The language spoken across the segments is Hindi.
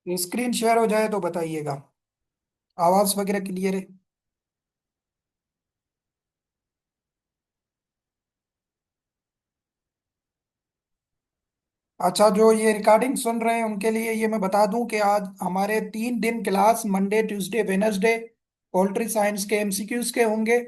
स्क्रीन शेयर हो जाए तो बताइएगा। आवाज वगैरह क्लियर है? अच्छा, जो ये रिकॉर्डिंग सुन रहे हैं उनके लिए ये मैं बता दूं कि आज हमारे 3 दिन class Monday Tuesday Wednesday poultry science के एमसीक्यूज के होंगे।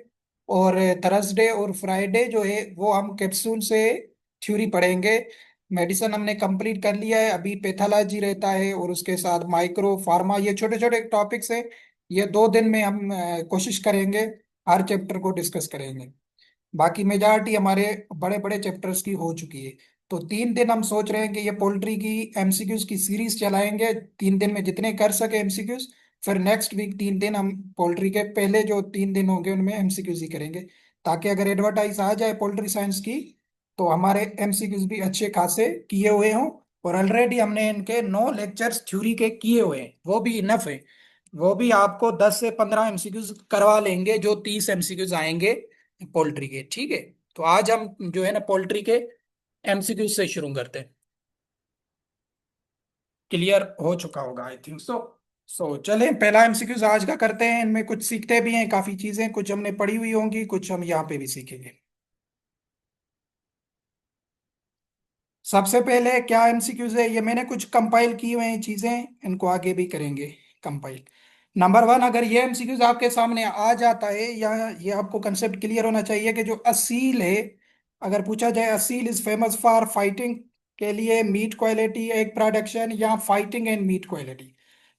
और थर्सडे और फ्राइडे जो है वो हम कैप्सूल से थ्योरी पढ़ेंगे। मेडिसिन हमने कंप्लीट कर लिया है, अभी पैथोलॉजी रहता है और उसके साथ माइक्रो फार्मा, ये छोटे छोटे टॉपिक्स है। ये 2 दिन में हम कोशिश करेंगे हर चैप्टर को डिस्कस करेंगे। बाकी मेजॉरिटी हमारे बड़े बड़े चैप्टर्स की हो चुकी है। तो 3 दिन हम सोच रहे हैं कि ये पोल्ट्री की एमसीक्यूज की सीरीज चलाएंगे। 3 दिन में जितने कर सके एमसीक्यूज, फिर नेक्स्ट वीक 3 दिन हम पोल्ट्री के पहले जो 3 दिन होंगे उनमें एमसीक्यूज ही करेंगे, ताकि अगर एडवर्टाइज आ जाए पोल्ट्री साइंस की तो हमारे एमसीक्यूज भी अच्छे खासे किए हुए हों। और ऑलरेडी हमने इनके 9 लेक्चर्स थ्योरी के किए हुए हैं, वो भी इनफ है। वो भी आपको 10 से 15 एमसीक्यूज करवा लेंगे, जो 30 एमसीक्यूज आएंगे पोल्ट्री के। ठीक है, तो आज हम जो है ना पोल्ट्री के एमसीक्यू से शुरू करते हैं। क्लियर हो चुका होगा आई थिंक सो चलें, पहला एमसीक्यूज आज का करते हैं। इनमें कुछ सीखते भी हैं, काफी चीजें कुछ हमने पढ़ी हुई होंगी, कुछ हम यहाँ पे भी सीखेंगे। सबसे पहले क्या एमसीक्यूज है, ये मैंने कुछ कंपाइल की हुए हैं चीजें, इनको आगे भी करेंगे कंपाइल। नंबर 1, अगर ये एमसीक्यूज आपके सामने आ जाता है, या ये आपको कंसेप्ट क्लियर होना चाहिए कि जो असील है, अगर पूछा जाए Aseel is famous for fighting के लिए मीट क्वालिटी, एग प्रोडक्शन, या फाइटिंग एंड मीट क्वालिटी,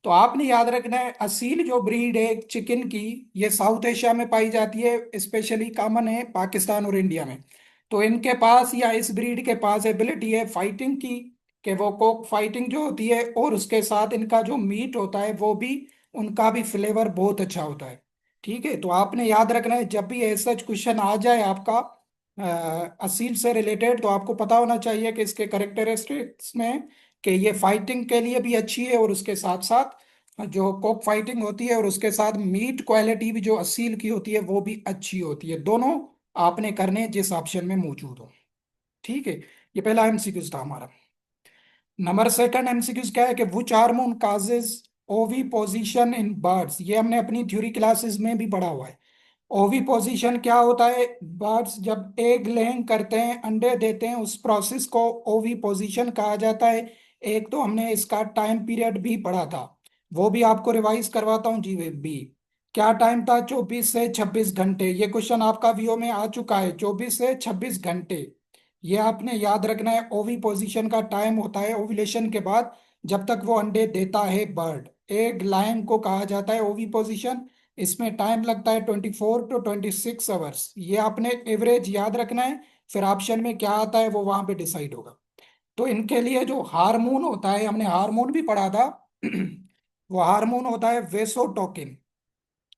तो आपने याद रखना है असील जो ब्रीड है चिकन की, ये साउथ एशिया में पाई जाती है, स्पेशली कॉमन है पाकिस्तान और इंडिया में। तो इनके पास या इस ब्रीड के पास एबिलिटी है फाइटिंग की, कि वो कोक फाइटिंग जो होती है, और उसके साथ इनका जो मीट होता है वो भी, उनका भी फ्लेवर बहुत अच्छा होता है। ठीक है, तो आपने याद रखना है जब भी ऐसा क्वेश्चन आ जाए आपका असील से रिलेटेड, तो आपको पता होना चाहिए कि इसके करेक्टरिस्टिक्स में कि ये फाइटिंग के लिए भी अच्छी है, और उसके साथ साथ जो कोक फाइटिंग होती है और उसके साथ मीट क्वालिटी भी जो असील की होती है वो भी अच्छी होती है। दोनों आपने करने जिस ऑप्शन में मौजूद हो। ठीक है, ये पहला एमसीक्यूज था हमारा। नंबर सेकंड एमसीक्यूज क्या है कि विच हार्मोन काजेज ओवी पोजिशन इन बर्ड्स, ये हमने अपनी थ्योरी क्लासेस में भी पढ़ा हुआ है। ओवी पोजिशन क्या होता है, बर्ड्स जब एग लेइंग करते हैं, अंडे देते हैं, उस प्रोसेस को ओवी पोजिशन कहा जाता है। एक तो हमने इसका टाइम पीरियड भी पढ़ा था, वो भी आपको रिवाइज करवाता हूँ जी भी। क्या टाइम था, 24 से 26 घंटे। ये क्वेश्चन आपका वीओ में आ चुका है, 24 से 26 घंटे। ये आपने याद रखना है, ओवी पोजिशन का टाइम होता है ओव्यूलेशन के बाद, जब तक वो अंडे देता है बर्ड। एग लाइन को कहा जाता है ओवी पोजिशन। इसमें टाइम लगता है 24 to 26 आवर्स, ये आपने एवरेज याद रखना है। फिर ऑप्शन में क्या आता है वो वहां पे डिसाइड होगा। तो इनके लिए जो हार्मोन होता है, हमने हार्मोन भी पढ़ा था वो हार्मोन होता है वेसोटोकिन।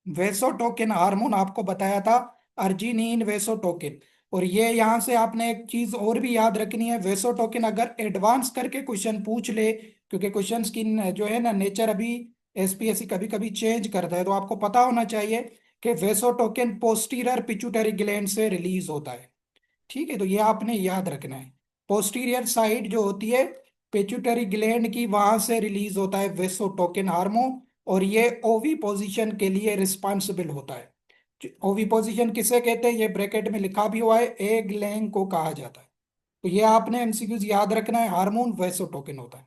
वेसोटोकिन हार्मोन आपको बताया था, अर्जिनिन वेसोटोकिन। और ये यहाँ से आपने एक चीज और भी याद रखनी है, वेसोटोकिन अगर एडवांस करके क्वेश्चन पूछ ले, क्योंकि क्वेश्चंस की जो है ना नेचर अभी एसपीएससी कभी कभी चेंज करता है, तो आपको पता होना चाहिए कि वेसोटोकिन पोस्टीरियर पिट्यूटरी ग्लैंड से रिलीज होता है। ठीक है, तो ये आपने याद रखना है। पोस्टीरियर साइड जो होती है पिट्यूटरी ग्लैंड की, वहां से रिलीज होता है वेसोटोकिन हार्मोन, और ये ओवी पोजीशन के लिए रिस्पॉन्सिबल होता है। ओवी पोजीशन किसे कहते हैं, ये ब्रैकेट में लिखा भी हुआ है, एग लैंग को कहा जाता है। तो ये आपने एमसीक्यूज याद रखना है, हार्मोन वेसोटोकिन होता है।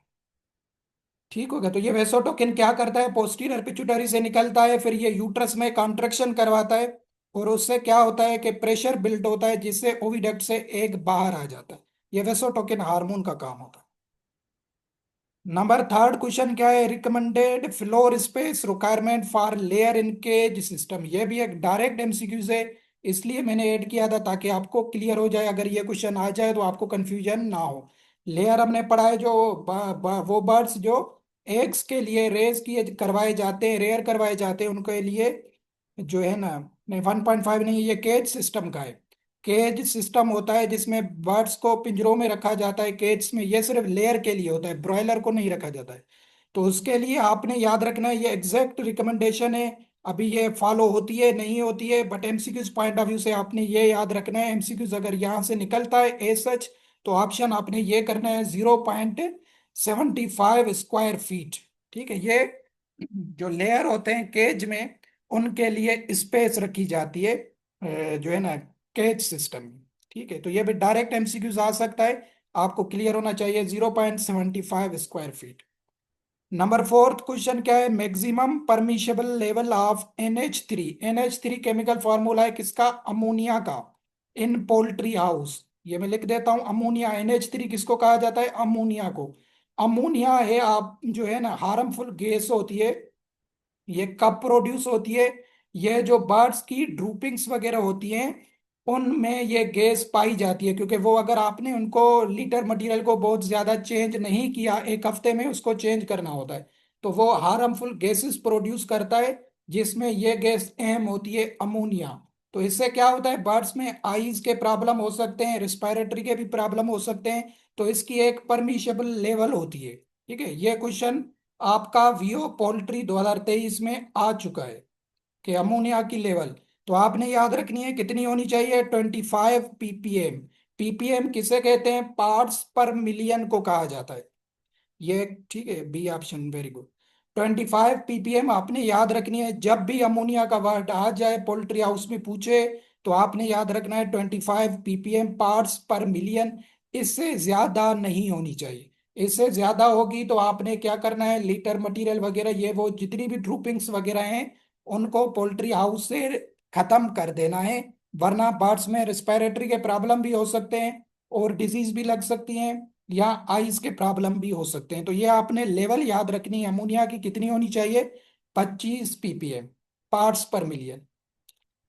ठीक हो गया, तो ये वेसोटोकिन क्या करता है, पोस्टीरियर पिट्यूटरी से निकलता है, फिर ये यूट्रस में कॉन्ट्रेक्शन करवाता है, और उससे क्या होता है कि प्रेशर बिल्ड होता है, जिससे ओविडक्ट से एग बाहर आ जाता है। ये वेसोटोकिन हार्मोन का काम होता है। नंबर थर्ड क्वेश्चन क्या है, recommended floor space requirement for layer in cage system, ये भी एक डायरेक्ट एमसीक्यूज है, इसलिए मैंने ऐड किया था ताकि आपको क्लियर हो जाए, अगर ये क्वेश्चन आ जाए तो आपको कंफ्यूजन ना हो। लेयर हमने पढ़ा है, जो वो बर्ड्स जो एग्स के लिए रेस किए करवाए जाते हैं, रेयर करवाए जाते हैं, उनके लिए जो है ना, नहीं 1.5 नहीं, ये केज सिस्टम का है। केज सिस्टम होता है जिसमें बर्ड्स को पिंजरों में रखा जाता है केज में, ये सिर्फ लेयर के लिए होता है, ब्रॉयलर को नहीं रखा जाता है। तो उसके लिए आपने याद रखना है, ये एग्जैक्ट रिकमेंडेशन है। अभी ये फॉलो होती है नहीं होती है, but MCQs point of view से आपने ये याद रखना है, एमसीक्यूज अगर यहाँ से निकलता है ए सच, तो ऑप्शन आपने ये करना है 0.75 स्क्वायर फीट। ठीक है, ये जो लेयर होते हैं केज में, उनके लिए स्पेस रखी जाती है, जो है ना, केज सिस्टम में। ठीक है, तो ये भी डायरेक्ट एमसीक्यूज आ सकता है, आपको क्लियर होना चाहिए। 0.75 square feet. Number fourth question क्या है, maximum permissible level of NH3। NH3 chemical formula है किसका, अमोनिया का, इन पोल्ट्री हाउस। ये मैं लिख देता हूं, अमोनिया, NH3 किसको कहा जाता है, अमोनिया को। अमोनिया है, आप जो है ना, हार्मफुल गैस होती है। ये कब प्रोड्यूस होती है, ये जो बर्ड्स की ड्रूपिंग्स वगैरह होती हैं, उनमें ये गैस पाई जाती है, क्योंकि वो, अगर आपने उनको लीटर मटेरियल को बहुत ज्यादा चेंज नहीं किया, एक हफ्ते में उसको चेंज करना होता है, तो वो हार्मफुल गैसेस प्रोड्यूस करता है, जिसमें ये गैस अहम होती है, अमोनिया। तो इससे क्या होता है, बर्ड्स में आईज के प्रॉब्लम हो सकते हैं, रिस्पायरेटरी के भी प्रॉब्लम हो सकते हैं, तो इसकी एक परमिशेबल लेवल होती है। ठीक है, ये क्वेश्चन आपका वीओ पोल्ट्री 2023 में आ चुका है कि अमोनिया की लेवल, तो आपने याद रखनी है कितनी होनी चाहिए, 25 ppm। ppm किसे कहते हैं, पार्ट्स पर मिलियन को कहा जाता है ये। ठीक है, B option, very good. 25 ppm आपने याद रखनी है, जब भी अमोनिया का वर्ड आ जाए पोल्ट्री हाउस में पूछे, तो आपने याद रखना है 25 ppm, पार्ट्स पर मिलियन। इससे ज्यादा नहीं होनी चाहिए। इससे ज्यादा होगी तो आपने क्या करना है, लीटर मटेरियल वगैरह, ये वो जितनी भी ड्रूपिंग्स वगैरह हैं, उनको पोल्ट्री हाउस से खत्म कर देना है, वरना बर्ड्स में रिस्पायरेटरी के प्रॉब्लम भी हो सकते हैं, और डिजीज भी लग सकती हैं, या आइज के प्रॉब्लम भी हो सकते हैं। तो ये आपने लेवल याद रखनी है, अमोनिया की कितनी होनी चाहिए, 25 ppm, पार्ट्स पर मिलियन।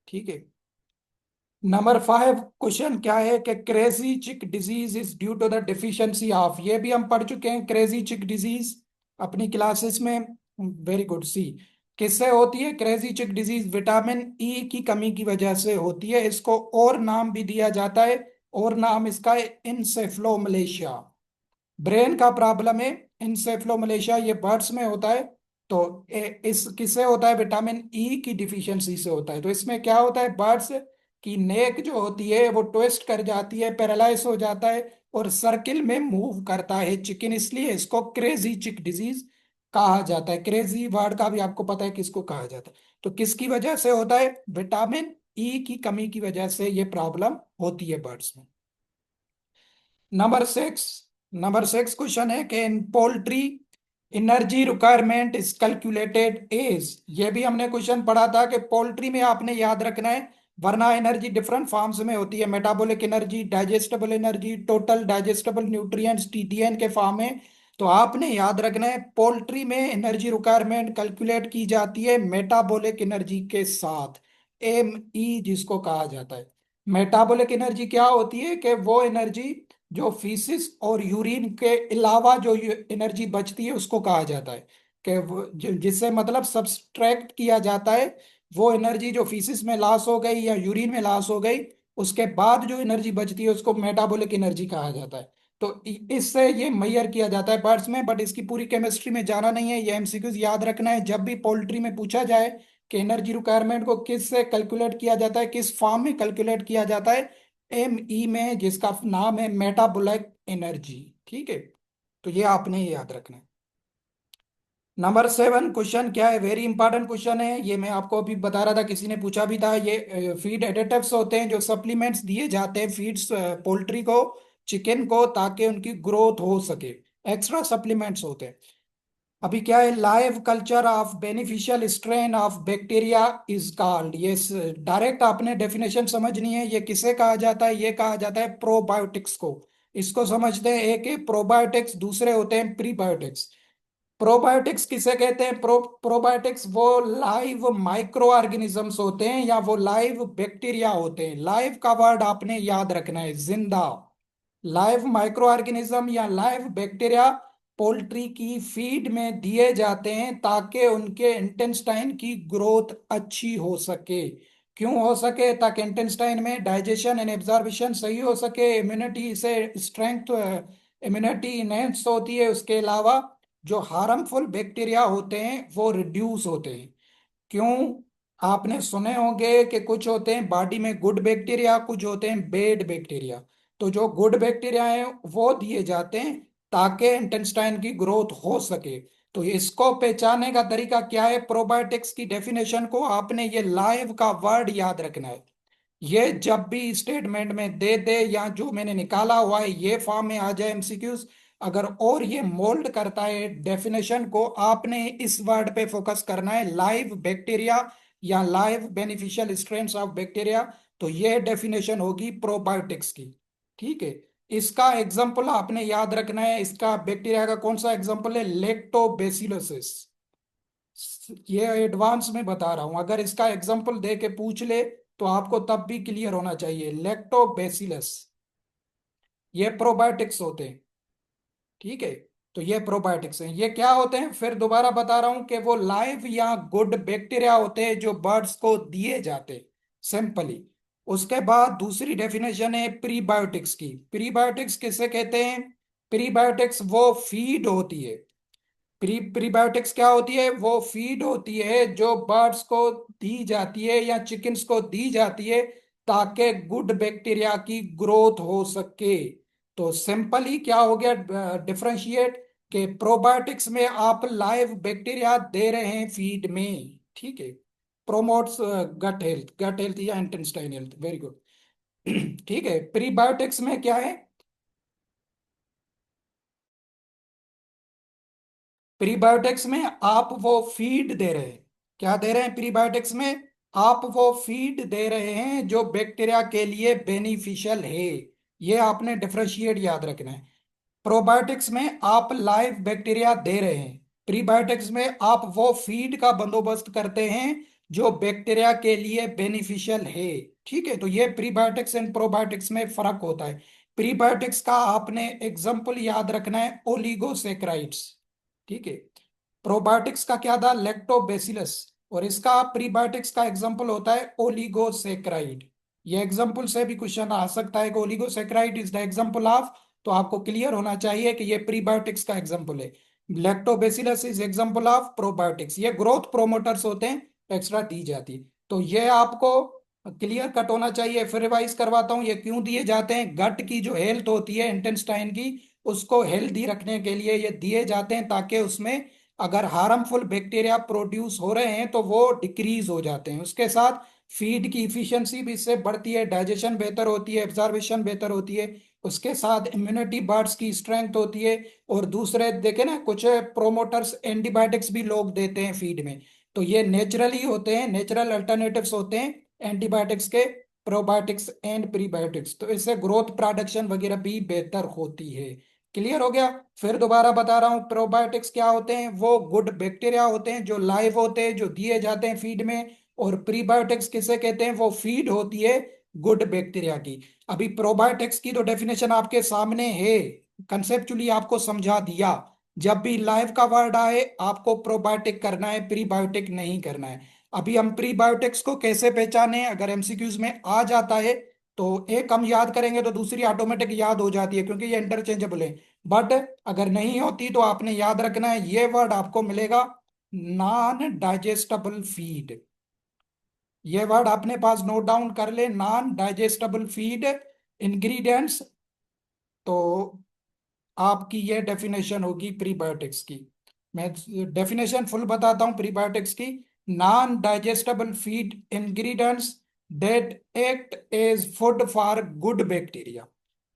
ठीक है। नंबर 5 क्वेश्चन क्या है कि crazy chick disease is due to the deficiency of, ये भी हम पढ़ चुके हैं, क्रेजी चिक डिजीज अपनी क्लासेस में। वेरी गुड, सी। किससे होती है crazy chick disease, vitamin E की कमी की वजह से होती है। इसको और नाम भी दिया जाता है, और नाम इसका है इंसेफ्लोमलेशिया। ब्रेन का प्रॉब्लम है इंसेफ्लोमलेशिया, ये बर्ड्स में होता है। तो इस किससे होता है, विटामिन ई की डिफिशियंसी से होता है। तो इसमें क्या होता है, बर्ड्स की नेक जो होती है वो ट्विस्ट कर जाती है, पैरालाइज हो जाता है, और सर्किल में मूव करता है चिकन, इसलिए इसको क्रेजी चिक डिजीज कहा जाता है। क्रेजी वर्ड का भी आपको पता है किसको कहा जाता है। तो किसकी वजह से होता है, विटामिन ई की कमी की वजह से ये प्रॉब्लम होती है बर्ड्स में। नंबर 6, नंबर 6 क्वेश्चन है कि in poultry energy requirement is calculated as, ये भी हमने क्वेश्चन पढ़ा था कि पोल्ट्री में आपने याद रखना है, वरना एनर्जी डिफरेंट फॉर्म्स में होती है, metabolic energy, digestible energy, total digestible nutrients, TDN के फॉर्म में। तो आपने याद रखना है, पोल्ट्री में एनर्जी रिक्वायरमेंट कैलकुलेट की जाती है मेटाबॉलिक एनर्जी के साथ, ME जिसको कहा जाता है। मेटाबॉलिक एनर्जी क्या होती है, कि वो एनर्जी जो फीसिस और यूरिन के अलावा जो एनर्जी बचती है उसको कहा जाता है, कि वो जिससे मतलब सब्सट्रैक्ट किया जाता है, वो एनर्जी जो फीसिस में लॉस हो गई या यूरिन में लॉस हो गई, उसके बाद जो एनर्जी बचती है उसको मेटाबॉलिक एनर्जी कहा जाता है। तो इससे ये मेजर किया जाता है बर्ड्स में, बट इसकी पूरी केमिस्ट्री में जाना नहीं है, ये MCQs याद रखना है, जब भी पोल्ट्री में पूछा जाए कि एनर्जी रिक्वायरमेंट को किस से कैलकुलेट किया जाता है, किस फॉर्म में कैलकुलेट किया जाता है, ME में, जिसका नाम है मेटाबोलिक एनर्जी। ठीक है, तो ये आपने ही याद रखना है। नंबर 7 क्वेश्चन क्या है, वेरी इंपॉर्टेंट क्वेश्चन है, ये मैं आपको अभी बता रहा था, किसी ने पूछा भी था। ये फीड एडिटिव्स होते हैं, जो सप्लीमेंट्स दिए जाते हैं फीड्स पोल्ट्री को, चिकन को, ताकि उनकी ग्रोथ हो सके, एक्स्ट्रा सप्लीमेंट्स होते हैं। अभी क्या है, live culture of beneficial strain of bacteria is called, ये डायरेक्ट आपने डेफिनेशन समझनी है, ये किसे कहा जाता है, ये कहा जाता है प्रोबायोटिक्स को। इसको समझते हैं, एक है प्रोबायोटिक्स, दूसरे होते हैं प्रीबायोटिक्स। प्रोबायोटिक्स किसे कहते हैं, प्रोबायोटिक्स वो लाइव माइक्रो ऑर्गेनिजम्स होते हैं, या वो लाइव बैक्टीरिया होते हैं। लाइव का वर्ड आपने याद रखना है, जिंदा। लाइव माइक्रो ऑर्गेनिज्म या लाइव बैक्टीरिया पोल्ट्री की फीड में दिए जाते हैं, ताकि उनके इंटेस्टाइन की ग्रोथ अच्छी हो सके। क्यों हो सके, ताकि इंटेस्टाइन में डाइजेशन एंड एब्जॉर्प्शन सही हो सके, इम्यूनिटी से स्ट्रेंथ, इम्यूनिटी इनहेंस होती है, उसके अलावा जो हार्मफुल बैक्टीरिया होते हैं वो रिड्यूस होते हैं। क्यों, आपने सुने होंगे कि कुछ होते हैं बॉडी में गुड बैक्टीरिया, कुछ होते हैं बैड बैक्टीरिया। तो जो गुड बैक्टीरिया हैं वो दिए जाते हैं, ताकि इंटेस्टाइन की ग्रोथ हो सके। तो इसको पहचानने का तरीका क्या है? प्रोबायोटिक्स की डेफिनेशन को आपने ये लाइव का वर्ड याद रखना है। ये जब भी स्टेटमेंट में दे दे या जो मैंने निकाला हुआ है ये फॉर्म में आ जाए एमसीक्यूज, अगर और ये मोल्ड करता है डेफिनेशन को, आपने इस वर्ड पे फोकस करना है, लाइव बैक्टीरिया या live beneficial strains of bacteria. तो ये डेफिनेशन होगी प्रोबायोटिक्स की। ठीक है। इसका एग्जाम्पल आपने याद रखना है, इसका बैक्टीरिया का कौन सा एग्जाम्पल है? लेक्टोबेसिलोसिस। ये एडवांस में बता रहा हूं, अगर इसका एग्जाम्पल दे के पूछ ले तो आपको तब भी क्लियर होना चाहिए। लैक्टोबैसिलस ये प्रोबायोटिक्स होते हैं। ठीक है। तो ये प्रोबायोटिक्स हैं। ये क्या होते हैं फिर दोबारा बता रहा हूं कि वो लाइव या गुड बैक्टीरिया होते हैं जो बर्ड्स को दिए जाते हैं सिंपली। उसके बाद दूसरी डेफिनेशन है प्रीबायोटिक्स की। प्रीबायोटिक्स किसे कहते हैं? प्रीबायोटिक्स वो फीड होती है। प्रीबायोटिक्स क्या होती है? वो फीड होती है जो बर्ड्स को दी जाती है या चिकन्स को दी जाती है ताकि गुड बैक्टीरिया की ग्रोथ हो सके। तो सिंपली क्या हो गया डिफरेंशिएट, कि प्रोबायोटिक्स में आप लाइव बैक्टीरिया दे रहे हैं फीड में। ठीक है। प्रोमोट्स गट हेल्थ या इंटेस्टाइन हेल्थ, वेरी गुड। ठीक है। प्रीबायोटिक्स में क्या है? प्रीबायोटिक्स में आप वो फीड दे रहे हैं। क्या दे रहे हैं प्रीबायोटिक्स में? आप वो फीड दे रहे हैं जो बैक्टीरिया के लिए बेनिफिशियल है। ये आपने डिफरेंशिएट याद रखना है। प्रोबायोटिक्स में आप लाइव बैक्टीरिया दे रहे हैं, प्रीबायोटिक्स में आप वो फीड का बंदोबस्त करते हैं जो बैक्टीरिया के लिए बेनिफिशियल है। ठीक है। तो ये प्रीबायोटिक्स एंड प्रोबायोटिक्स में फर्क होता है। प्रीबायोटिक्स का आपने एग्जाम्पल याद रखना है, ओलिगोसेक्राइड्स। ठीक है। प्रोबायोटिक्स का क्या था? लैक्टोबैसिलस। और इसका प्रीबायोटिक्स का एग्जांपल होता है ओलिगोसेक्राइड। ये एग्जांपल से भी क्वेश्चन आ सकता है कि oligosaccharide is the example of. तो आपको क्लियर होना चाहिए कि ये प्रीबायोटिक्स का एग्जांपल है। Lactobacillus is example of probiotics. ये ग्रोथ प्रोमोटर्स होते हैं, एक्स्ट्रा दी जाती है। तो ये आपको क्लियर कट होना चाहिए। फिर रिवाइज करवाता हूँ ये क्यों दिए जाते हैं। गट की जो हेल्थ होती है इंटेस्टाइन की, उसको हेल्दी रखने के लिए ये दिए जाते हैं ताकि उसमें अगर हार्मफुल बैक्टीरिया प्रोड्यूस हो रहे हैं तो वो डिक्रीज हो जाते हैं। उसके साथ फीड की इफिशिएंसी भी इससे बढ़ती है, डाइजेशन बेहतर होती है, एब्जॉर्बेशन बेहतर होती है। उसके साथ इम्यूनिटी बर्ड्स की स्ट्रेंथ होती है। और दूसरे देखे ना, कुछ प्रोमोटर्स एंटीबायोटिक्स भी लोग देते हैं फीड में। तो ये नेचुरली होते हैं, नेचुरल अल्टरनेटिव्स होते हैं एंटीबायोटिक्स के, प्रोबायोटिक्स एंड प्रीबायोटिक्स। तो इससे ग्रोथ प्रोडक्शन वगैरह भी बेहतर होती है। क्लियर हो गया? फिर दोबारा बता रहा हूँ, प्रोबायोटिक्स क्या होते हैं? वो गुड बैक्टीरिया होते हैं जो लाइव होते हैं, जो दिए जाते हैं फीड में। और प्रीबायोटिक्स किसे कहते हैं? वो फीड होती है गुड बैक्टीरिया की। अभी प्रोबायोटिक्स की तो डेफिनेशन आपके सामने है, कंसेप्चुअली आपको समझा दिया। जब भी लाइव का वर्ड आए आपको प्रोबायोटिक करना है, प्रीबायोटिक नहीं करना है। अभी हम प्रीबायोटिक्स को कैसे पहचाने? अगर एमसीक्यूज में आ जाता है तो एक हम याद करेंगे तो दूसरी ऑटोमेटिक याद हो जाती है क्योंकि ये इंटरचेंजेबल है। बट अगर नहीं होती तो आपने याद रखना है, ये वर्ड आपको मिलेगा, नॉन डाइजेस्टेबल फीड। ये वर्ड अपने पास नोट डाउन कर ले, नॉन डाइजेस्टेबल फीड इंग्रेडिएंट्स। तो आपकी ये डेफिनेशन होगी प्रीबायोटिक्स की। मैं डेफिनेशन फुल बताता हूं प्रीबायोटिक्स की। Non digestible feed ingredients that act as food for good bacteria.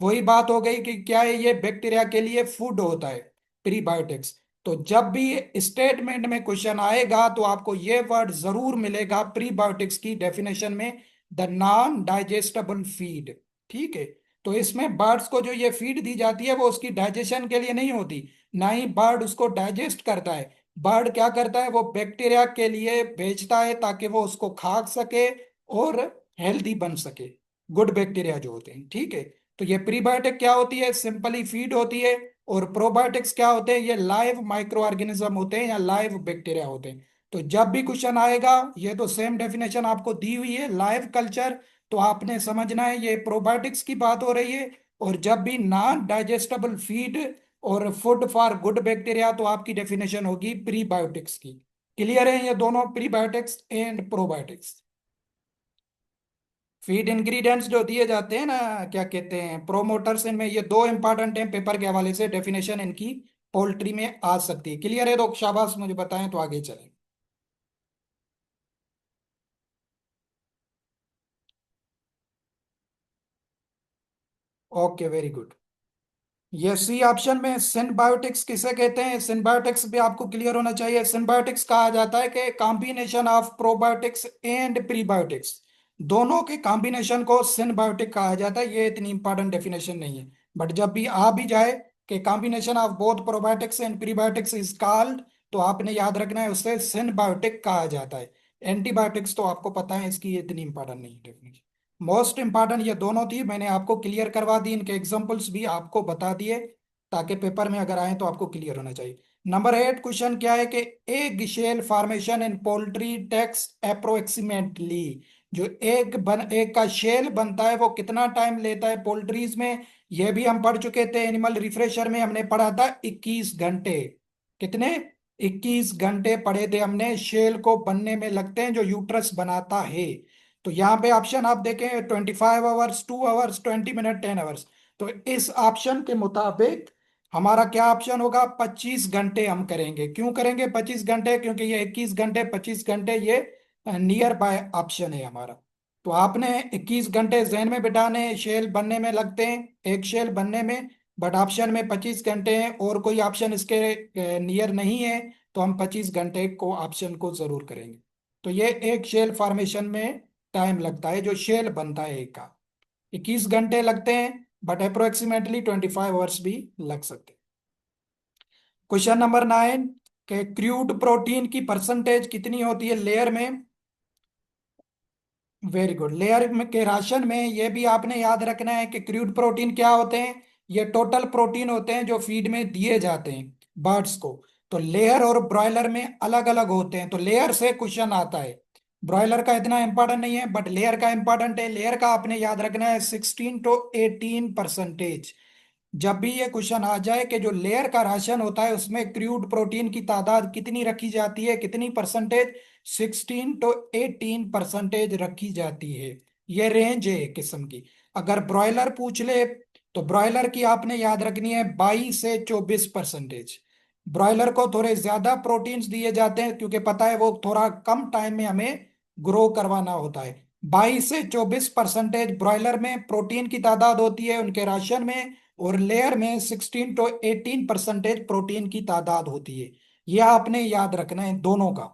वही बात हो गई कि क्या है, ये बैक्टीरिया के लिए फूड होता है प्रीबायोटिक्स। तो जब भी स्टेटमेंट में क्वेश्चन आएगा तो आपको ये वर्ड जरूर मिलेगा प्रीबायोटिक्स की डेफिनेशन में, द नॉन डाइजेस्टेबल फीड। ठीक है। तो इसमें बर्ड्स को जो ये फीड दी जाती है वो उसकी डाइजेशन के लिए नहीं होती, ना ही बर्ड उसको डाइजेस्ट करता है। बर्ड क्या करता है? वो बैक्टीरिया के लिए भेजता है ताकि वो उसको खा सके और हेल्दी बन सके, गुड बैक्टीरिया जो होते हैं। ठीक है। तो ये प्रीबायोटिक क्या होती है? सिंपली फीड होती है। और प्रोबायोटिक्स क्या होते हैं? ये लाइव माइक्रो ऑर्गेनिज्म होते हैं या लाइव बैक्टीरिया होते हैं। तो जब भी क्वेश्चन आएगा, ये तो सेम डेफिनेशन आपको दी हुई है, लाइव कल्चर, तो आपने समझना है ये प्रोबायोटिक्स की बात हो रही है। और जब भी नॉन डाइजेस्टेबल फीड और फूड फॉर गुड बैक्टीरिया तो आपकी डेफिनेशन होगी प्रीबायोटिक्स की। क्लियर है ये दोनों, prebiotics and probiotics? Feed ingredients जो दिए जाते हैं ना, क्या कहते हैं, प्रोमोटर्स, इनमें ये दो इंपॉर्टेंट हैं, पेपर के हवाले से डेफिनेशन इनकी पोल्ट्री में आ सकती है। क्लियर है? तो शाबाश, मुझे बताएं तो आगे चलें। Okay, very good. ये सी ऑप्शन में सिंबायोटिक्स किसे कहते हैं? सिंबायोटिक्स भी आपको क्लियर होना चाहिए। सिंबायोटिक्स कहा जाता है कि combination of probiotics and prebiotics, दोनों के कॉम्बिनेशन को सिंबायोटिक कहा जाता है। ये इतनी इंपॉर्टेंट डेफिनेशन नहीं है, बट जब भी आ भी जाए कि combination of both probiotics and prebiotics is called, तो आपने याद रखना है उसे सिंबायोटिक कहा जाता है। एंटीबायोटिक्स तो आपको पता है, इसकी ये इतनी इंपॉर्टेंट नहीं है डेफिनेशन। मोस्ट इंपॉर्टेंट ये दोनों थी, मैंने आपको क्लियर करवा दी, इनके एग्जांपल्स भी आपको बता दिए, ताकि पेपर में अगर आए तो आपको क्लियर होना चाहिए। नंबर 8 क्वेश्चन क्या है कि egg shell formation in poultry takes approximately, जो एग का शेल बनता है वो कितना टाइम लेता है पोल्ट्रीज में? ये भी हम पढ़ चुके थे, एनिमल रिफ्रेशर में हमने पढ़ा था 21 घंटे। कितने? 21 घंटे पढ़े थे हमने, शेल को बनने में लगते हैं जो यूट्रस बनाता है। तो यहाँ पे ऑप्शन आप देखें, 25 आवर्स, 2 आवर्स, 20 मिनट, 10 आवर्स। तो इस ऑप्शन के मुताबिक हमारा क्या ऑप्शन होगा? 25 घंटे हम करेंगे। क्यों करेंगे 25 घंटे? क्योंकि ये 21 घंटे, 25 घंटे, ये नियर बाय ऑप्शन है हमारा। तो आपने 21 घंटे जहन में बिठाने, शेल बनने में लगते हैं, एक शेल बनने में, बट ऑप्शन में 25 घंटे हैं और कोई ऑप्शन इसके नियर नहीं है, तो हम 25 घंटे को ऑप्शन को जरूर करेंगे। तो ये एक शेल फॉर्मेशन में टाइम लगता है, जो शेल बनता है एक का, 21 घंटे लगते हैं, बट अप्रोक्सीमेटली 25 आवर्स भी लग सकते हैं। क्वेश्चन नंबर 9 के क्रूड प्रोटीन की परसेंटेज कितनी होती है लेयर में? Very good. लेयर में के राशन में ये भी आपने याद रखना है कि क्रूड प्रोटीन क्या होते हैं। ये टोटल प्रोटीन होते हैं जो फीड में दिए जाते हैं बर्ड्स को। तो लेयर और ब्रॉयलर में अलग अलग होते हैं, तो लेयर से क्वेश्चन आता है। ब्रॉयलर का इतना इंपॉर्टेंट नहीं है, बट लेयर का इंपॉर्टेंट है। लेयर का आपने याद रखना है 16 to 18%। जब भी ये क्वेश्चन आ जाए कि जो लेयर का राशन होता है उसमें क्रूड प्रोटीन की तादाद कितनी रखी जाती है, कितनी परसेंटेज? 16 to 18% रखी जाती है। ये रेंज है एक किस्म की। अगर ब्रॉयलर पूछ ले, तो ब्रॉयलर की आपने याद रखनी है 22 से 24%। ब्रॉयलर को थोड़े ज्यादा प्रोटीन्स दिए जाते हैं, क्योंकि पता है वो थोड़ा कम टाइम में हमें ग्रो करवाना होता है। 22 से 24% ब्रॉयलर में प्रोटीन की तादाद होती है उनके राशन में, और लेयर में 16 to 18% प्रोटीन की तादाद होती है। यह आपने याद रखना है दोनों का।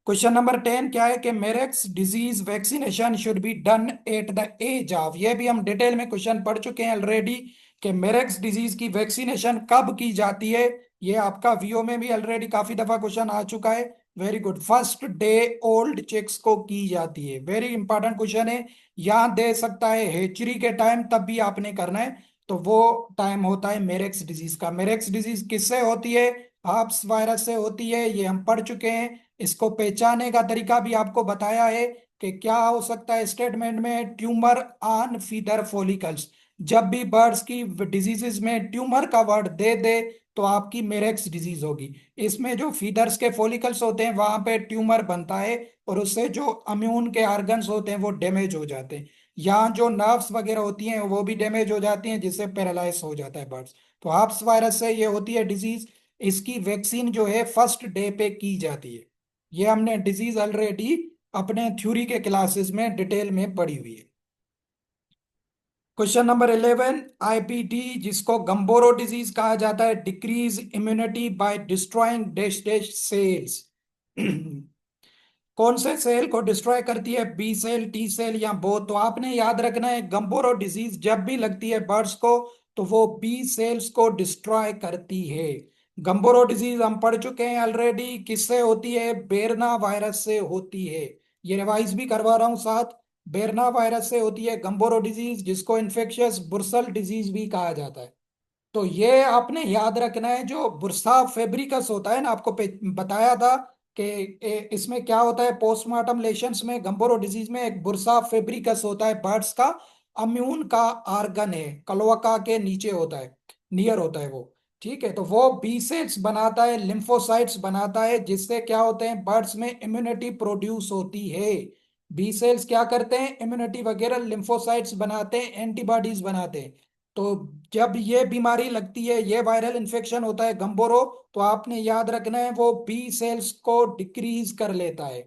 क्वेश्चन नंबर 10 क्या है कि Marek's disease vaccination should be done at the age of, ये भी हम डिटेल में क्वेश्चन पढ़ चुके हैं ऑलरेडी, कि मेरेक्स डिजीज की वैक्सीनेशन कब की जाती है। ये आपका वीओ में भी ऑलरेडी काफी दफा क्वेश्चन आ चुका है। Very good. First day old chicks को की जाती है, वेरी इंपॉर्टेंट क्वेश्चन है। यहाँ दे सकता है हेचरी के टाइम, तब भी आपने करना है। तो वो टाइम होता है मेरेक्स डिजीज का। मेरेक्स डिजीज किससे होती है? हाप्स वायरस से होती है, ये हम पढ़ चुके हैं। इसको पहचाने का तरीका भी आपको बताया है कि क्या हो सकता है स्टेटमेंट में, ट्यूमर ऑन फीडर फॉलिकल्स। जब भी बर्ड्स की डिजीजेस में ट्यूमर का वर्ड दे दे, तो आपकी मेरेक्स डिजीज होगी। इसमें जो फीडर्स के फॉलिकल्स होते हैं वहां पे ट्यूमर बनता है, और उससे जो अम्यून के ऑर्गन्स होते हैं वो डैमेज हो जाते हैं। यहाँ जो नर्व्स वगैरह होती हैं वो भी डैमेज हो जाती हैं, जिससे पैरालाइज हो जाता है बर्ड्स। तो हाप्स वायरस से ये होती है डिजीज। इसकी वैक्सीन जो है फर्स्ट डे पे की जाती है। ये हमने डिजीज ऑलरेडी अपने थ्योरी के क्लासेस में डिटेल में पढ़ी हुई है। क्वेश्चन नंबर 11, आईपीडी जिसको गंबोरो डिजीज कहा जाता है, decrease immunity by destroying dash dash cells. कौन से सेल को डिस्ट्रॉय करती है? बी सेल, टी सेल, या बोथ? तो आपने याद रखना है गंबोरो डिजीज जब भी लगती है बर्ड्स को, तो वो बी सेल्स को डिस्ट्रॉय करती है। गंबोरो डिजीज हम पढ़ चुके हैं ऑलरेडी, किससे होती है? बेरना वायरस से होती है। ये रिवाइज भी करवा रहा हूं साथ। बेरना वायरस से होती है गंबोरो डिजीज, जिसको इन्फेक्शियस बुर्सल डिजीज भी कहा जाता है। तो ये आपने याद रखना है, जो बुर्सा फेब्रिकस होता है ना, आपको बताया था कि इसमें क्या होता है, पोस्टमार्टम लेशंस में गंबोरो डिजीज में एक बुर्सा फेब्रिकस होता है, बर्ड्स का अम्यून का आर्गन है, कलोअका के नीचे होता है, नियर होता है वो। ठीक है, तो वो बी सेल्स बनाता है, लिम्फोसाइट्स बनाता है, जिससे क्या होते हैं, बर्ड्स में इम्यूनिटी प्रोड्यूस होती है। बी सेल्स क्या करते हैं, इम्यूनिटी वगैरह, लिम्फोसाइट्स बनाते हैं, एंटीबॉडीज बनाते हैं। तो जब ये बीमारी लगती है, ये वायरल इन्फेक्शन होता है गंभीर, तो आपने याद रखना है वो बी सेल्स को डिक्रीज कर लेता है।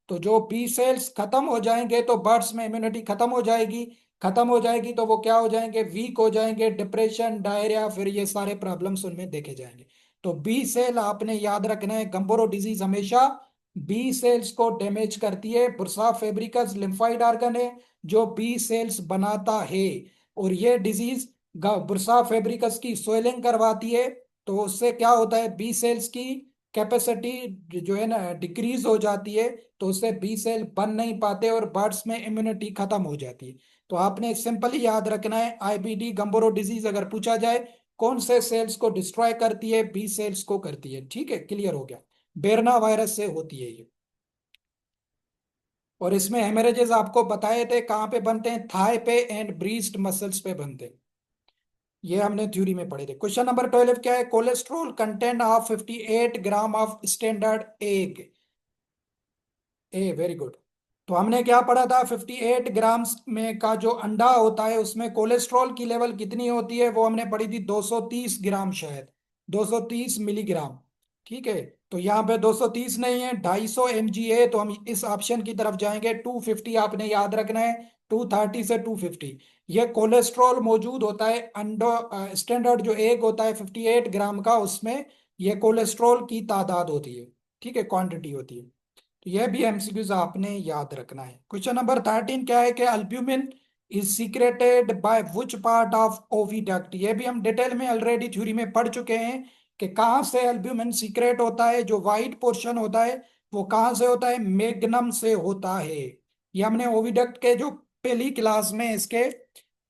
तो जो बी सेल्स खत्म हो जाएंगे तो बर्ड्स में इम्यूनिटी खत्म हो जाएगी। खत्म हो जाएगी तो वो क्या हो जाएंगे, वीक हो जाएंगे, डिप्रेशन, डायरिया, फिर ये सारे प्रॉब्लम्स उनमें देखे जाएंगे। तो बी सेल आपने याद रखना है, गंभीर डिजीज हमेशा बी सेल्स को डैमेज करती है। बुर्सा फेब्रिकस लिम्फाइड ऑर्गन है जो बी सेल्स बनाता है। और ये डिजीज बुर्सा फेब्रिकस की स्वेलिंग करवाती है। तो उससे क्या होता है, बी सेल्स की कैपेसिटी जो है ना डिक्रीज हो जाती है। तो उससे बी सेल बन नहीं पाते और बर्ड्स में इम्यूनिटी खत्म हो जाती है। तो आपने सिंपली याद रखना है, आईबीडी गंभीर डिजीज अगर पूछा जाए कौन से सेल्स को डिस्ट्रॉय करती है, बी सेल्स को करती है। ठीक है, क्लियर हो गया। बेरना वायरस से होती है ये। और इसमें हेमरेजेस आपको बताए थे कहाँ पे बनते हैं, थाई पे एंड ब्रीस्ट मसल्स पे बनते हैं। ये हमने थ्योरी में पढ़े थे। क्वेश्चन नंबर 12 क्या है, cholesterol content of 58 gram of standard egg. A very good. तो हमने क्या पढ़ा था, 58 ग्राम्स में का जो अंडा होता है उसमें कोलेस्ट्रॉल की लेवल कितनी होती है, वो हमने पढ़ी थी 230 ग्राम, शायद 230 मिलीग्राम। ठीक है। तो यहाँ पे 230 नहीं है, 250 mg है, तो हम इस ऑप्शन की तरफ जाएंगे। 250 आपने याद रखना है, 230 से 250 ये कोलेस्ट्रॉल मौजूद होता है। अंडो स्टैंडर्ड जो एग होता है 58 ग्राम का, उसमें ये कोलेस्ट्रॉल की तादाद होती है। ठीक है, क्वांटिटी होती है। तो यह भी एमसीक्यूज आपने याद रखना है। क्वेश्चन नंबर 13 क्या है कि albumin is secreted by which part of oviduct. ये भी हम डिटेल में ऑलरेडी थ्योरी में पढ़ चुके हैं कि कहाँ से अल्ब्यूमिन सीक्रेट होता है। जो वाइट पोर्शन होता है वो कहाँ से होता है, मैग्नम से होता है। ये हमने ओविडक्ट के जो पहली क्लास में इसके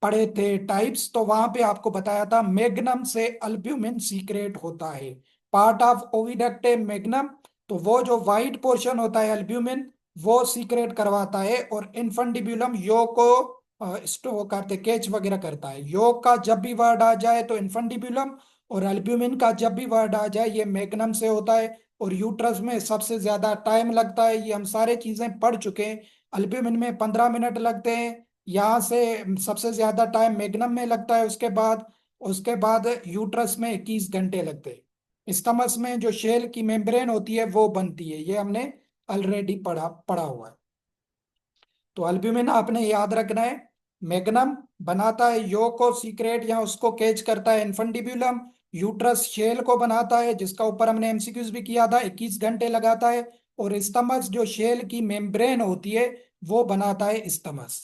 पढ़े थे टाइप्स, तो वहां पे आपको बताया था मैग्नम से अल्ब्यूमिन सीक्रेट होता है। पार्ट ऑफ ओविडक्ट है मैग्नम। तो वो जो वाइट पोर्शन होता है अल्ब्यूमिन, वो सीक्रेट करवाता है। और इनफंडिब्यूलम योग को स्टो करते, कैच वगैरह करता है। योग का जब भी वर्ड आ जाए तो इनफंडिब्यूलम, और अल्ब्यूमिन का जब भी वर्ड आ जाए ये मैग्नम से होता है। और यूट्रस में सबसे ज्यादा टाइम लगता है, ये हम सारे चीजें पढ़ चुके हैं। अल्ब्यूमिन में 15 मिनट लगते हैं, यहाँ से सबसे ज्यादा टाइम मैग्नम में लगता है। उसके बाद यूट्रस में 21 घंटे लगते हैं। स्टमस में जो शेल की मेम्ब्रेन होती है वो बनती है, ये हमने ऑलरेडी पढ़ा पढ़ा हुआ है। तो अल्ब्यूमिन आपने याद रखना है, मैग्नम बनाता है यो को सीक्रेट या उसको कैच करता है इन्फंडिब्यूलम। यूट्रस शेल को बनाता है जिसका ऊपर हमने एमसीक्यूज भी किया था, 21 घंटे लगाता है। और स्टमस जो शेल की मेम्ब्रेन होती है वो बनाता है स्टमस।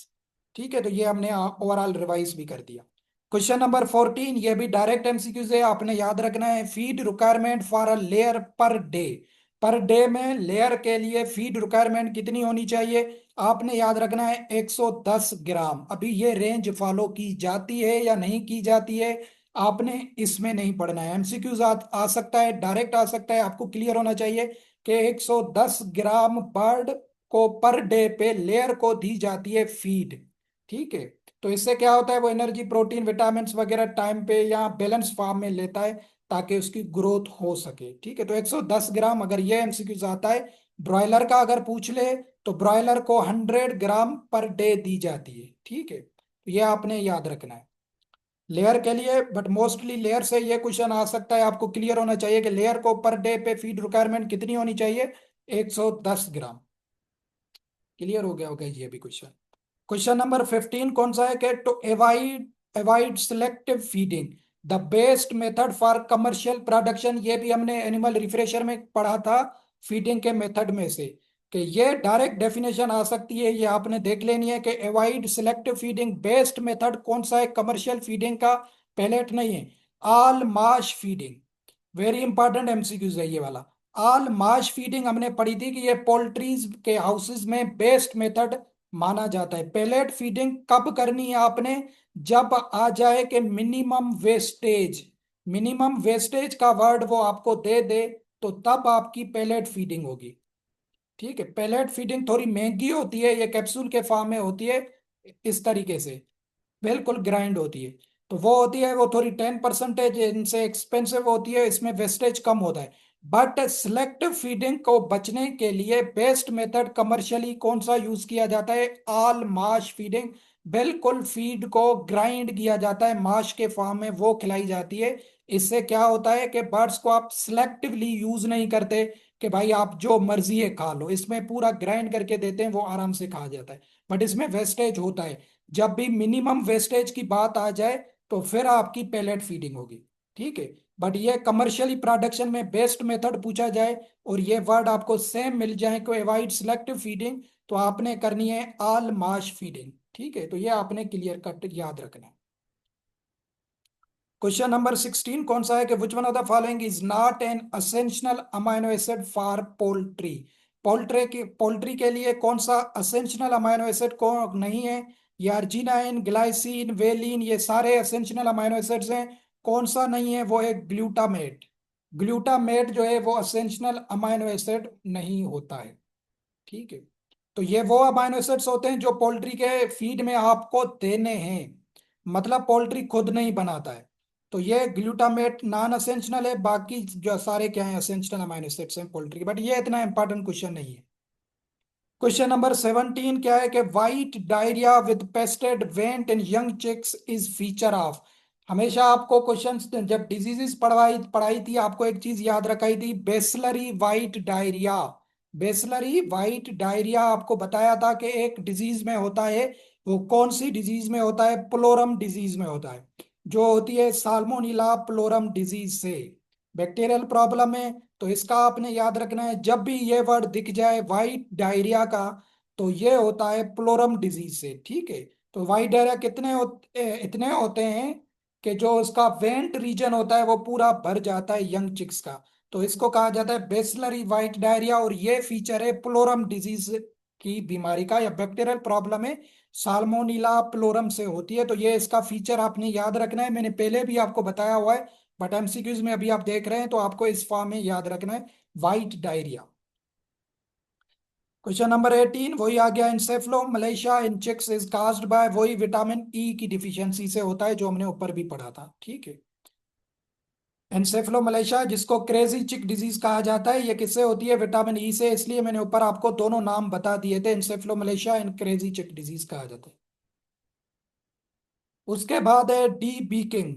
ठीक है, तो ये हमने ओवरऑल रिवाइज भी कर दिया। क्वेश्चन नंबर 14 ये भी डायरेक्ट एमसीक्यूज है, आपने याद रखना है, feed requirement for a layer per day. Per day में लेयर के लिए फीड रिक्वायरमेंट कितनी होनी चाहिए, आपने याद रखना है 110 ग्राम। अभी ये रेंज फॉलो की जाती है या नहीं की जाती है, आपने इसमें नहीं पढ़ना है। एमसीक्यूज आ सकता है, डायरेक्ट आ सकता है, आपको क्लियर होना चाहिए कि 110 ग्राम बर्ड को पर डे पे लेयर को दी जाती है फीड। ठीक है। तो इससे क्या होता है, वो एनर्जी, प्रोटीन, विटामिन वगैरह टाइम पे या बैलेंस फॉर्म में लेता है ताकि उसकी ग्रोथ हो सके। ठीक है, तो 110 ग्राम अगर ये एमसीक्यूज आता है। ब्रॉयलर का अगर पूछ ले तो ब्रॉयलर को 100 ग्राम पर डे दी जाती है। ठीक है, तो ये आपने याद रखना है लेयर के लिए। बट मोस्टली लेयर से ये क्वेश्चन आ सकता है, आपको क्लियर होना चाहिए कि लेयर को पर डे पे फीड रिक्वायरमेंट कितनी होनी चाहिए, 110 ग्राम। क्लियर हो गया होगा ये भी क्वेश्चन। क्वेश्चन नंबर 15 कौन सा है कि to avoid avoid selective feeding the best method for commercial production. ये भी हमने एनिमल रिफ्रेशर में पढ़ा था, फीडिंग के मेथड में से, कि ये डायरेक्ट डेफिनेशन आ सकती है, ये आपने देख लेनी है कि avoid selective feeding best method कौन सा है कमर्शियल फीडिंग का। पैलेट नहीं है, ऑल माश फीडिंग। वेरी इंपॉर्टेंट एमसीक्यूज है ये वाला। ऑल माश फीडिंग हमने पढ़ी थी कि ये पोल्ट्रीज के हाउसेज में बेस्ट मेथड माना जाता है। पेलेट फीडिंग कब करनी है आपने, जब आ जाए कि मिनिमम वेस्टेज, मिनिमम वेस्टेज का वर्ड वो आपको दे दे, तो तब आपकी पेलेट फीडिंग होगी। ठीक है, पेलेट फीडिंग थोड़ी महंगी होती है, ये कैप्सूल के फॉर्म में होती है इस तरीके से, बिल्कुल ग्राइंड होती है। तो वो होती है, वो थोड़ी 10% इनसे एक्सपेंसिव होती है, इसमें वेस्टेज कम होता है। बट सिलेक्टिव फीडिंग को बचने के लिए बेस्ट मेथड कमर्शियली कौन सा यूज किया जाता है? ऑल माश फीडिंग। बिल्कुल फीड को ग्राइंड किया जाता है, माश के फॉर्म में वो खिलाई जाती है। इससे क्या होता है कि बर्ड्स को आप सिलेक्टिवली यूज नहीं करते कि भाई आप जो मर्जी है खा लो, इसमें पूरा ग्राइंड करके देते हैं, वो आराम से खा जाता है। बट इसमें वेस्टेज होता है। जब भी मिनिमम वेस्टेज की बात आ जाए तो फिर आपकी पेलेट फीडिंग होगी। ठीक है। बट ये कमर्शियली प्रोडक्शन में बेस्ट मेथड पूछा जाए और ये वर्ड आपको सेम मिल जाए को अवॉइड सिलेक्टिव फीडिंग, तो आपने करनी है ऑल माश फीडिंग। ठीक है, तो ये आपने क्लियर कट याद रखना है। क्वेश्चन नंबर 16 कौन सा है कि which one of the following is not an essential amino acid for poultry? Poultry के लिए कौन सा असेंशियल अमाइनो एसिड को नहीं है? ये अर्जिनाइन, ग्लाइसिन, वेलिन, ये सारे असेंशियल अमाइनो एसिड्स हैं। कौन सा नहीं है? वो है ग्लूटामेट। ग्लूटामेट जो है वो असेंशियल अमाइनो एसिड नहीं होता है। ठीक है। तो ये वो अमाइनो एसिड्स होते हैं जो पोल्ट्री के फीड में आपको देने हैं, मतलब पोल्ट्री खुद नहीं बनाता है। तो ये ग्लूटामेट नॉन असेंशियल है, बाकी जो सारे क्या है असेंशियल अमाइनो एसिड्स हैं पोल्ट्री के। बट ये इतना इंपॉर्टेंट क्वेश्चन नहीं है। क्वेश्चन नंबर 17 क्या है कि white diarrhoea with pasted vent in young chicks is feature of. हमेशा आपको क्वेश्चंस जब डिजीजेस पढ़ाई पढ़ाई थी आपको एक चीज याद रखाई थी, बेसलरी वाइट डायरिया। बेसलरी वाइट डायरिया आपको बताया था कि एक डिजीज में होता है। वो कौन सी डिजीज में होता है? प्लोरम डिजीज में होता है, जो होती है साल्मोनेला प्लोरम डिजीज से। बैक्टीरियल प्रॉब्लम है। तो इसका आपने याद रखना है, जब भी ये वर्ड दिख जाए वाइट डायरिया का, तो ये होता है प्लोरम डिजीज से। ठीक है। तो वाइट डायरिया इतने होते हैं कि जो उसका वेंट रीजन होता है वो पूरा भर जाता है यंग चिक्स का। तो इसको कहा जाता है बेसलरी वाइट डायरिया, और ये फीचर है प्लोरम डिजीज की बीमारी का, या बैक्टीरियल प्रॉब्लम है साल्मोनेला प्लोरम से होती है। तो ये इसका फीचर आपने याद रखना है, मैंने पहले भी आपको बताया हुआ है। बट एमसीक्यूज में अभी आप देख रहे हैं तो आपको इस फॉर्म में याद रखना है, वाइट डायरिया। क्वेश्चन नंबर 18 वही आ गया, encephalomalacia in chicks is caused by, वही विटामिन ई की डिफिशियंसी से होता है जो हमने ऊपर भी पढ़ा था। ठीक है। एनसेफलो मलेशिया जिसको क्रेजी चिक डिजीज कहा जाता है, ये किससे होती है? विटामिन ई से। इसलिए मैंने ऊपर आपको दोनों नाम बता दिए थे, एनसेफलो Malaysia and crazy chick disease कहा जाता है। उसके बाद है डी बीकिंग।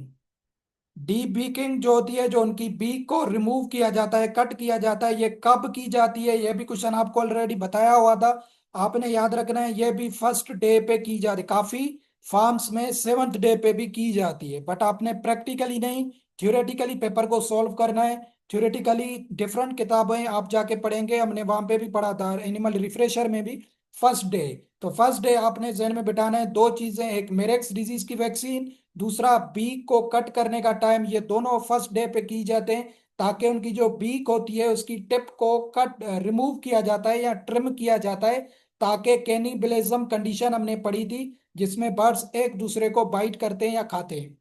डी बीकिंग जो होती है, जो उनकी बीक को रिमूव किया जाता है, कट किया जाता है, ये कब की जाती है? ये भी क्वेश्चन आपको ऑलरेडी बताया हुआ था। आपने याद रखना है, ये भी फर्स्ट डे पे की जाती है, काफी फार्म्स में सेवंथ डे पे भी की जाती है। बट आपने प्रैक्टिकली नहीं, थ्योरेटिकली पेपर को सॉल्व करना है। थ्योरेटिकली डिफरेंट किताबें आप जाके पढ़ेंगे, हमने वहां पे भी पढ़ा था एनिमल रिफ्रेशर में भी। फर्स्ट डे, तो फर्स्ट डे आपने जहन में बिठाना है दो चीजें, एक मेरेक्स डिजीज की वैक्सीन, दूसरा बीक को कट करने का टाइम। ये दोनों फर्स्ट डे पे की जाते हैं, ताकि उनकी जो बीक होती है उसकी टिप को कट रिमूव किया जाता है या ट्रिम किया जाता है, ताकि कैनिबलिज्म कंडीशन हमने पढ़ी थी, जिसमें बर्ड्स एक दूसरे को बाइट करते हैं या खाते हैं,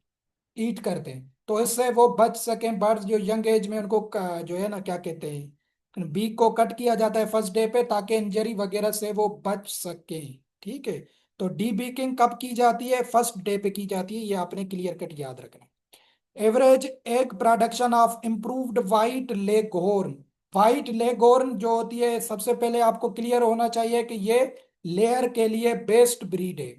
ईट करते हैं। तो इससे वो बच सकें बर्ड्स, जो यंग एज में उनको जो है ना क्या कहते हैं, बीक को कट किया जाता है फर्स्ट डे पे, ताकि इंजरी वगैरह से वो बच सके। ठीक है। तो डी बीकिंग कब की जाती है? फर्स्ट डे पे की जाती है, ये आपने क्लियर कट याद रखना है। Average egg production of improved white leghorn. White leghorn जो होती है, सबसे पहले आपको क्लियर होना चाहिए कि ये लेयर के लिए बेस्ट ब्रीड है।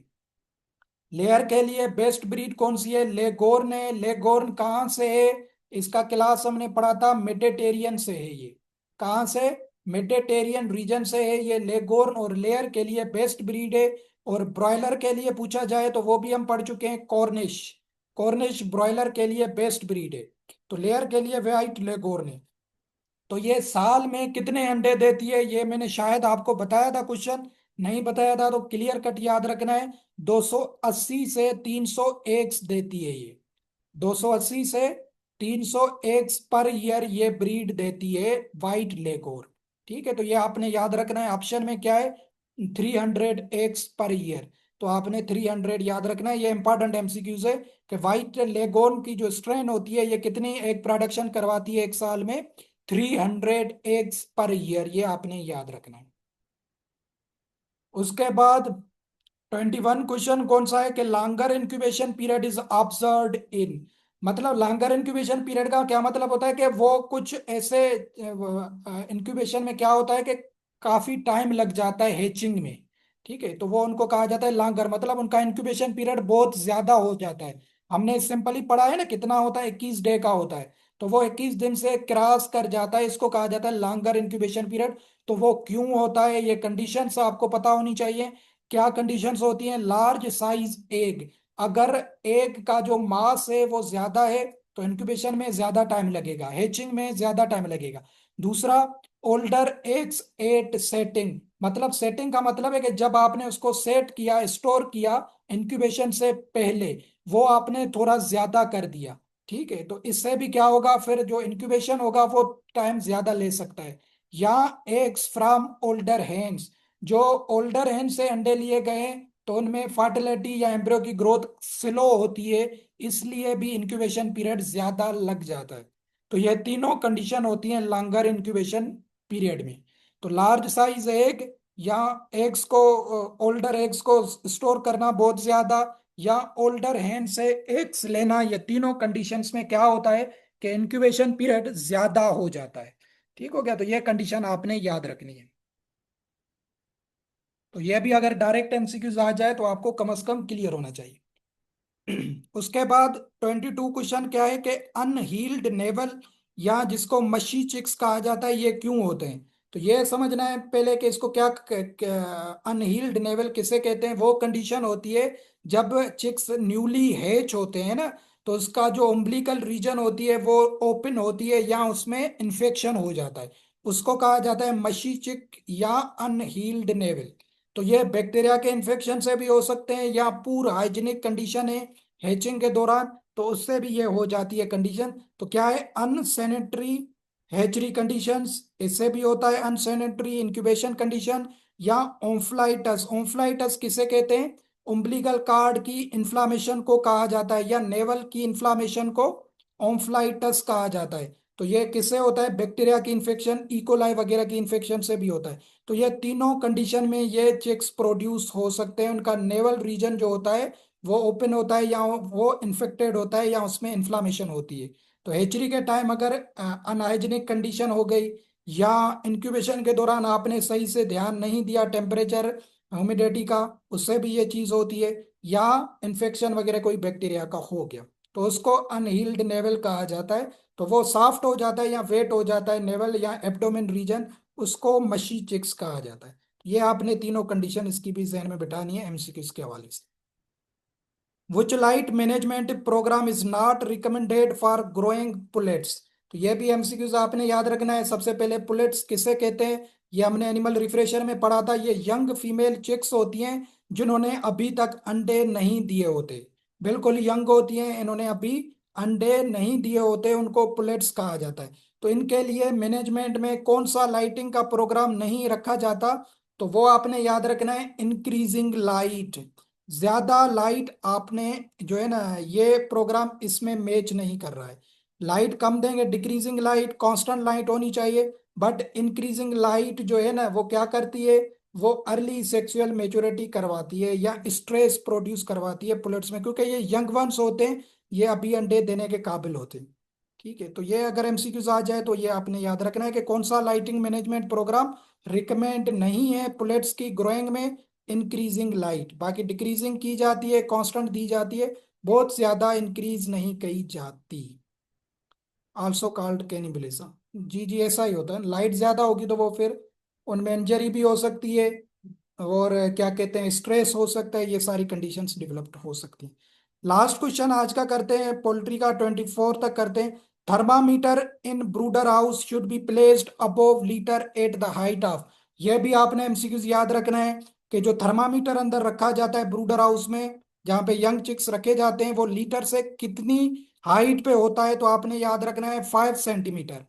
लेयर के लिए बेस्ट ब्रीड कौन सी है? लेगोर्न है। लेगोर्न कहाँ से है? इसका क्लास हमने पढ़ा था, मेडिटेरियन से है ये। कहाँ से? मेडिटेरियन रीजन से है ये लेगोर्न, और लेयर के लिए बेस्ट ब्रीड है। और ब्रॉयलर के लिए पूछा जाए तो वो भी हम पढ़ चुके हैं, कॉर्निश। कॉर्निश ब्रॉयलर के लिए बेस्ट ब्रीड है। तो लेयर के लिए व्हाइट लेगोर्न है। तो ये साल में कितने अंडे देती है? ये मैंने शायद आपको बताया था क्वेश्चन, नहीं बताया था तो क्लियर कट याद रखना है। 280 से 300 एग्स देती है ये। 280 से 300 एग्स पर ईयर ये ब्रीड देती है, वाइट लेगोर। ठीक है, तो ये आपने याद रखना है। ऑप्शन में क्या है? 300 एग्स पर ईयर। तो आपने 300 याद रखना है, ये इंपॉर्टेंट एमसीक्यूज है कि व्हाइट लेगोन की जो स्ट्रेन होती है ये कितनी एग प्रोडक्शन करवाती है एक साल में? 300 एग्स पर ईयर, ये आपने याद रखना है। उसके बाद 21 क्वेश्चन कौन सा है कि longer incubation period is observed in. मतलब लॉन्गर इंक्यूबेशन पीरियड का क्या मतलब होता है कि वो कुछ ऐसे इंक्यूबेशन में क्या होता है कि काफी टाइम लग जाता है हेचिंग में। ठीक है, तो वो उनको कहा जाता है लॉन्गर, मतलब उनका इंक्यूबेशन पीरियड बहुत ज्यादा हो जाता है। हमने सिंपली पढ़ा है ना कितना होता है, 21 डे का होता है। तो वो 21 दिन से क्रॉस कर जाता है, इसको कहा जाता है लॉन्गर इंक्यूबेशन पीरियड। तो वो क्यों होता है, ये कंडीशंस आपको पता होनी चाहिए। क्या कंडीशंस होती हैं? लार्ज साइज एग, अगर एग का जो मास है वो ज्यादा है तो इंक्यूबेशन में ज्यादा टाइम लगेगा, हैचिंग में ज्यादा टाइम लगेगा। दूसरा, ओल्डर एग्स एट सेटिंग, मतलब सेटिंग का मतलब है कि जब आपने उसको सेट किया, स्टोर किया इंक्यूबेशन से पहले, वो आपने थोड़ा ज्यादा कर दिया। ठीक है, तो इससे भी क्या होगा, फिर जो इंक्यूबेशन होगा वो टाइम ज्यादा ले सकता है। या एग्स फ्रॉम ओल्डर हेन्स, जो ओल्डर हेन से अंडे लिए गए हैं, तो उनमें फर्टिलिटी या एम्ब्रियो की ग्रोथ स्लो होती है, इसलिए भी इंक्यूबेशन पीरियड ज्यादा लग जाता है। तो ये तीनों कंडीशन होती हैं लॉन्गर इंक्यूबेशन पीरियड में। तो लार्ज साइज एग, या एग्स को, ओल्डर एग्स को स्टोर करना बहुत ज्यादा, या ओल्डर हैंड से एग्स लेना, ये तीनों कंडीशंस में क्या होता है कि इंक्यूबेशन पीरियड ज्यादा हो जाता है। ठीक हो गया, तो ये कंडीशन आपने याद रखनी है। तो ये भी अगर डायरेक्ट एमसीक्यूज आ जाए तो आपको कम से कम क्लियर होना चाहिए। उसके बाद 22 क्वेश्चन क्या है कि अनहील्ड नेवल, या जिसको मशी चिक्स कहा जाता है, ये क्यों होते हैं? तो ये समझना है पहले कि इसको क्या, अनहील्ड नेवल किसे कहते हैं। वो कंडीशन होती है जब चिक्स न्यूली हैच होते हैं ना, तो उसका जो उम्बिलिकल रीजन होती है वो ओपन होती है या उसमें इन्फेक्शन हो जाता है, उसको कहा जाता है मशी चिक या अनहील्ड नेवल। तो ये बैक्टीरिया के इन्फेक्शन से भी हो सकते हैं, या पूर हाइजीनिक कंडीशन है हैचिंग के दौरान, तो उससे भी ये हो जाती है कंडीशन। तो क्या है, अनसैनिटरी हैचरी कंडीशंस, इससे भी होता है अनसैनिटरी इंक्यूबेशन कंडीशन। या ओम्फलाइटस, ओम्फलाइटस किसे कहते हैं? उम्बिलिकल कार्ड की इन्फ्लामेशन को कहा जाता है, या नेवल की इन्फ्लामेशन को ओम्फलाइटस कहा जाता है। तो ये किससे होता है? बैक्टीरिया की इन्फेक्शन, इकोलाई वगैरह की इन्फेक्शन से भी होता है। तो ये तीनों कंडीशन में ये चिक्स प्रोड्यूस हो सकते हैं, उनका नेवल रीजन जो होता है वो ओपन होता है, या वो इन्फेक्टेड होता है, या उसमें इन्फ्लामेशन होती है। तो हेचरी के टाइम अगर अनहाइजीनिक कंडीशन हो गई, या इंक्यूबेशन के दौरान आपने सही से ध्यान नहीं दिया टेम्परेचर ह्यूमिडिटी का, उससे भी ये चीज होती है। या इन्फेक्शन वगैरह कोई बैक्टीरिया का हो गया, तो उसको अनहील्ड नेवल कहा जाता है। तो वो सॉफ्ट हो जाता है या वेट हो जाता है नेवल या एब्डोमेन रीजन, उसको मशी चिक्स कहा जाता है। ये आपने तीनों कंडीशन इसकी भी जहन में बिठानी है एमसीक्यूज के हवाले से। Which light management program is not recommended for growing pullets? तो ये भी एमसीक्यूज आपने याद रखना है। सबसे पहले पुलेट्स किसे कहते हैं? ये हमने एनिमल रिफ्रेशर में पढ़ा था, ये यंग फीमेल चिक्स होती हैं जिन्होंने अभी तक अंडे नहीं दिए होते, बिल्कुल यंग होती हैं, इन्होंने अभी अंडे नहीं दिए होते, उनको पुलेट्स कहा जाता है। तो इनके लिए मैनेजमेंट में कौन सा लाइटिंग का प्रोग्राम नहीं रखा जाता? तो वो आपने याद रखना है, इंक्रीजिंग लाइट, ज्यादा लाइट आपने, जो है ना, ये प्रोग्राम इसमें मैच नहीं कर रहा है। लाइट कम देंगे, डिक्रीजिंग लाइट, कांस्टेंट लाइट होनी चाहिए। बट इंक्रीजिंग लाइट जो है ना वो क्या करती है, वो अर्ली सेक्सुअल मेच्योरिटी करवाती है या स्ट्रेस प्रोड्यूस करवाती है पुलेट्स में, क्योंकि ये यंग वंस होते हैं, ये अभी अंडे देने के काबिल होते हैं। ठीक है, तो ये अगर एमसीक्यूज आ जाए तो ये आपने याद रखना है कि कौन सा लाइटिंग मैनेजमेंट प्रोग्राम रिकमेंड नहीं है पुलेट्स की ग्रोइंग में। इंक्रीजिंग लाइट, बाकी डिक्रीजिंग की जाती है, कांस्टेंट दी जाती है, बहुत ज्यादा इंक्रीज नहीं की जाती। Also called cannibalism. जी जी, ऐसा ही होता है, लाइट ज्यादा होगी तो वो फिर उनमें इंजरी भी हो सकती है, और क्या कहते हैं, स्ट्रेस हो सकता है, ये सारी कंडीशंस डेवलप्ड हो सकती हैं। लास्ट क्वेश्चन आज का करते हैं, पोल्ट्री का 24 तक करते हैं। Thermometer in ब्रूडर house should be placed above litre at the height of. यह भी आपने एमसीक्यूज याद रखना है कि जो थर्मामीटर अंदर रखा जाता है ब्रूडर हाउस में, जहाँ पे यंग चिक्स रखे जाते हैं, वो लीटर से कितनी हाइट पे होता है? तो आपने याद रखना है 5 सेंटीमीटर।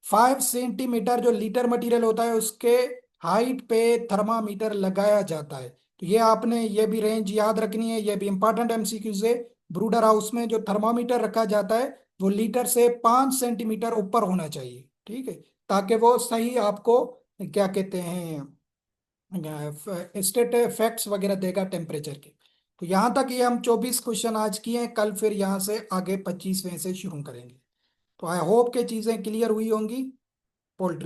5 सेंटीमीटर जो लीटर मटेरियल होता है उसके हाइट पे थर्मामीटर लगाया जाता है। तो ये आपने ये भी रेंज याद रखनी है, ये भी इंपॉर्टेंट एमसीक्यू से। ब्रूडर हाउस में जो थर्मामीटर रखा जाता है वो लीटर से 5 सेंटीमीटर ऊपर होना चाहिए। ठीक है, ताकि वो सही आपको क्या कहते हैं, स्टेट फैक्ट्स वगैरह देगा टेम्परेचर के। तो यहाँ तक ये हम 24 क्वेश्चन आज किए हैं, कल फिर यहाँ से आगे 25वें से शुरू करेंगे। तो आई होप के चीजें क्लियर हुई होंगी पोल्ट्री